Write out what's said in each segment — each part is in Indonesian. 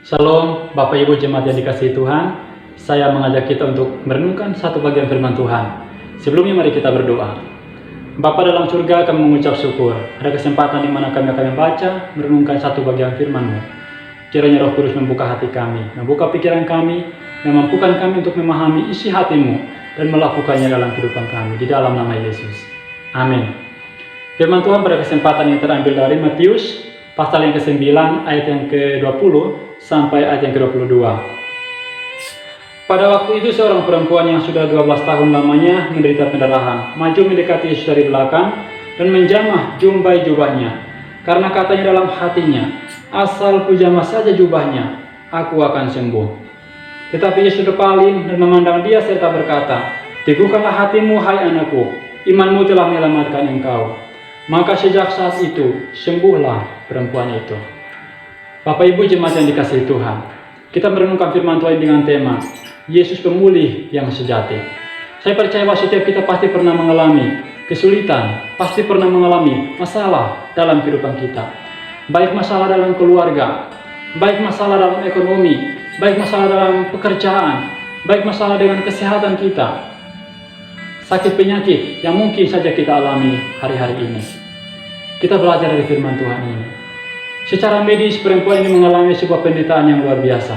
Shalom, Bapak Ibu Jemaat yang dikasihi Tuhan. Saya mengajak kita untuk merenungkan satu bagian firman Tuhan. Sebelumnya mari kita berdoa. Bapa dalam surga, kami mengucap syukur. Ada kesempatan di mana kami akan membaca, merenungkan satu bagian firman-Mu. Kiranya Roh Kudus membuka hati kami, membuka pikiran kami, memampukan kami untuk memahami isi hati-Mu dan melakukannya dalam kehidupan kami. Di dalam nama Yesus. Amin. Firman Tuhan pada kesempatan yang terambil dari Matius pasal yang ke-9 ayat yang ke-20 sampai ayat yang ke-22. Pada waktu itu seorang perempuan yang sudah 12 tahun lamanya menderita pendarahan maju mendekati Yesus dari belakang dan menjamah jumbai jubahnya, karena katanya dalam hatinya, asal kujamah saja jubahnya, aku akan sembuh. Tetapi Yesus berpaling dan memandang dia serta berkata, teguhkanlah hatimu hai anakku, imanmu telah menyelamatkan engkau. Maka sejak saat itu sembuhlah perempuan itu. Bapak Ibu jemaat yang dikasihi Tuhan, kita merenungkan firman Tuhan dengan tema Yesus pemulih yang sejati. Saya percaya bahwa setiap kita pasti pernah mengalami kesulitan, pasti pernah mengalami masalah dalam kehidupan kita. Baik masalah dalam keluarga, baik masalah dalam ekonomi, baik masalah dalam pekerjaan, baik masalah dengan kesehatan kita, sakit penyakit yang mungkin saja kita alami hari-hari ini. Kita belajar dari firman Tuhan ini. Secara medis, perempuan ini mengalami sebuah penderitaan yang luar biasa.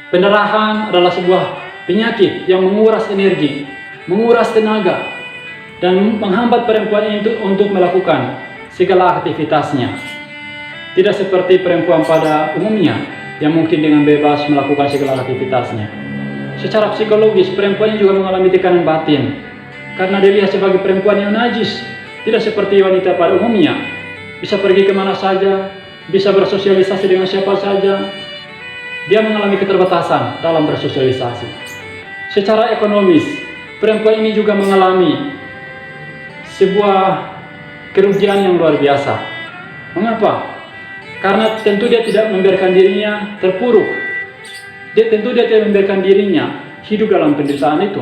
Pendarahan adalah sebuah penyakit yang menguras energi, menguras tenaga, dan menghambat perempuan ini untuk melakukan segala aktivitasnya. Tidak seperti perempuan pada umumnya yang mungkin dengan bebas melakukan segala aktivitasnya. Secara psikologis, perempuan ini juga mengalami tekanan batin karena dilihat sebagai perempuan yang najis, tidak seperti wanita pada umumnya. Bisa pergi kemana saja, bisa bersosialisasi dengan siapa saja. Dia mengalami keterbatasan dalam bersosialisasi. Secara ekonomis, perempuan ini juga mengalami sebuah kerugian yang luar biasa. Mengapa? Karena tentu dia tidak membiarkan dirinya terpuruk. Tentu dia tidak membiarkan dirinya hidup dalam penderitaan itu.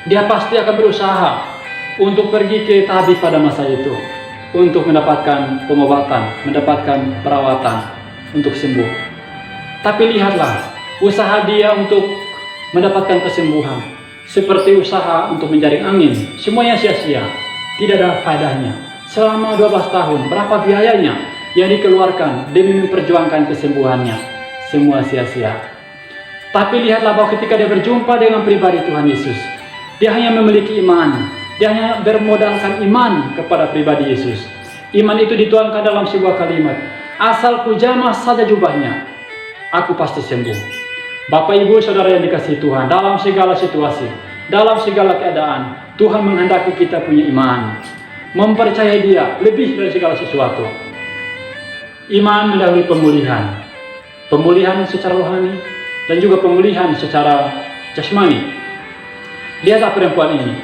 Dia pasti akan berusaha untuk pergi ke tabib pada masa itu, untuk mendapatkan pengobatan, mendapatkan perawatan untuk sembuh. Tapi lihatlah, usaha dia untuk mendapatkan kesembuhan seperti usaha untuk menjaring angin, semuanya sia-sia, tidak ada faedahnya. Selama 12 tahun, berapa biayanya yang dikeluarkan demi memperjuangkan kesembuhannya? Semua sia-sia. Tapi lihatlah bahwa ketika dia berjumpa dengan pribadi Tuhan Yesus, dia hanya memiliki iman. Dia hanya bermodalkan iman kepada pribadi Yesus. Iman itu dituangkan dalam sebuah kalimat, asal kujamah saja jubahnya, aku pasti sembuh. Bapak Ibu Saudara yang dikasihi Tuhan, dalam segala situasi, dalam segala keadaan, Tuhan menghendaki kita punya iman, mempercayai Dia lebih dari segala sesuatu. Iman mendahului pemulihan, pemulihan secara rohani dan juga pemulihan secara jasmani. Lihatlah perempuan ini,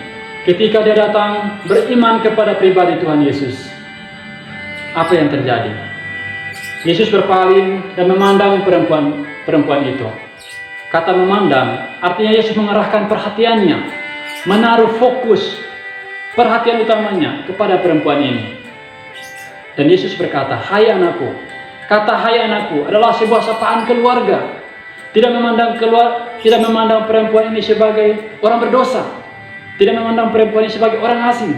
ketika dia datang beriman kepada pribadi Tuhan Yesus, apa yang terjadi? Yesus berpaling dan memandang perempuan itu. Kata memandang, artinya Yesus mengarahkan perhatiannya, menaruh fokus perhatian utamanya kepada perempuan ini. Dan Yesus berkata, hai anakku. Kata hai anakku adalah sebuah sapaan keluarga. Tidak memandang perempuan ini sebagai orang berdosa, tidak memandang perempuan ini sebagai orang asing,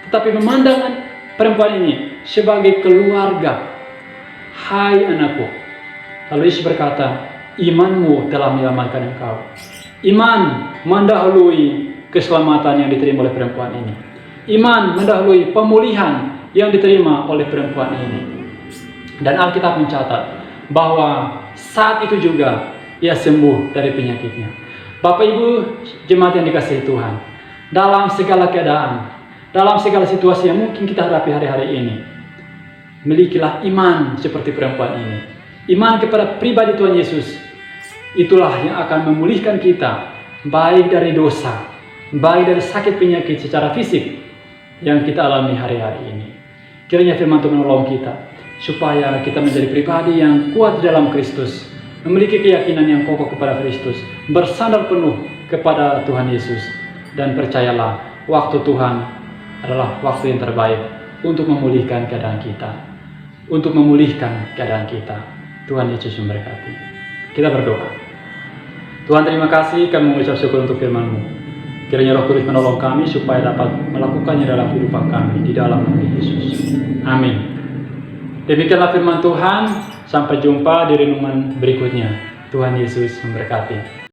tetapi memandang perempuan ini sebagai keluarga. Hai anakku. Lalu Yesus berkata, imanmu telah menyelamatkan engkau. Iman mendahului keselamatan yang diterima oleh perempuan ini. Iman mendahului pemulihan yang diterima oleh perempuan ini. Dan Alkitab mencatat bahwa saat itu juga ia sembuh dari penyakitnya. Bapak Ibu jemaat yang dikasihi Tuhan, dalam segala keadaan, dalam segala situasi yang mungkin kita hadapi hari-hari ini, milikilah iman seperti perempuan ini. Iman kepada pribadi Tuhan Yesus, itulah yang akan memulihkan kita, baik dari dosa, baik dari sakit penyakit secara fisik yang kita alami hari-hari ini. Kiranya firman Tuhan menolong kita, supaya kita menjadi pribadi yang kuat di dalam Kristus, memiliki keyakinan yang kokoh kepada Kristus, bersandar penuh kepada Tuhan Yesus, dan percayalah, waktu Tuhan adalah waktu yang terbaik untuk memulihkan keadaan kita. Tuhan Yesus memberkati. Kita berdoa. Tuhan, terima kasih, kami mengucap syukur untuk firman-Mu. Kiranya Roh Kudus menolong kami supaya dapat melakukannya dalam kehidupan kami di dalam nama Yesus. Amin. Demikianlah firman Tuhan. Sampai jumpa di renungan berikutnya. Tuhan Yesus memberkati.